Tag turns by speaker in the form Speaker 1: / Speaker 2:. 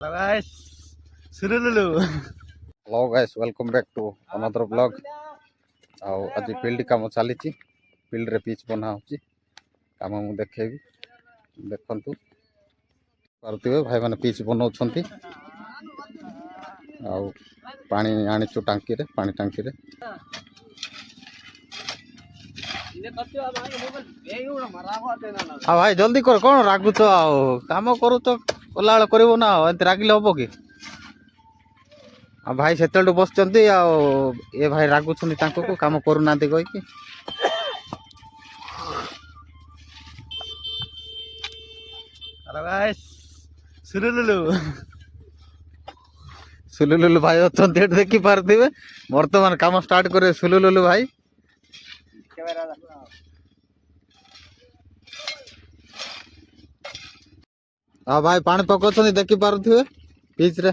Speaker 1: Hello guys, Surululu.
Speaker 2: Hello guys, welcome back to another vlog. ଆଉ ଆଜି field କାମ ଚାଲିଛି। ଫିଲ୍ଡରେ ପିଚ୍ ବନା ହେଉଛି। କାମ ମୁଁ ଦେଖେଇବି, ଦେଖନ୍ତୁ ପାରୁଥିବେ ଭାଇମାନେ ପିଚ୍ ବନାଉଛନ୍ତି। ଆଉ ପାଣି ଆଣିଛୁ ଟାଙ୍କିରେ, ପାଣି ଟାଙ୍କିରେ। ଆଉ ଭାଇ ଜଲ୍ଦି କର, କ'ଣ ରାଗୁଛ? ଆଉ କାମ କରୁଛ, କଲାବେଳେ କରିବ ନା, ଆଉ ଏମିତି ରାଗିଲେ ହବ କି? ଆଉ ଭାଇ ସେତେବେଳଠୁ ବସିଛନ୍ତି, ଆଉ ଏ ଭାଇ ରାଗୁଛନ୍ତି ତାଙ୍କୁ କାମ କରୁନାହାନ୍ତି କହିକି।
Speaker 1: Hello guys, Surululu.
Speaker 2: ସୁଲୁଲୁଲୁ ଭାଇ ଅଛନ୍ତି ଏଠି ଦେଖି ପାରୁଥିବେ। ବର୍ତ୍ତମାନ କାମ ଷ୍ଟାର୍ଟ କରିବେ ସୁଲୁଲୁଲୁ ଭାଇ। ଆଉ ଭାଇ ପାଣି ପକାଉଛନ୍ତି ଦେଖି ପାରୁଥିବେ ପିଚ୍ ରେ।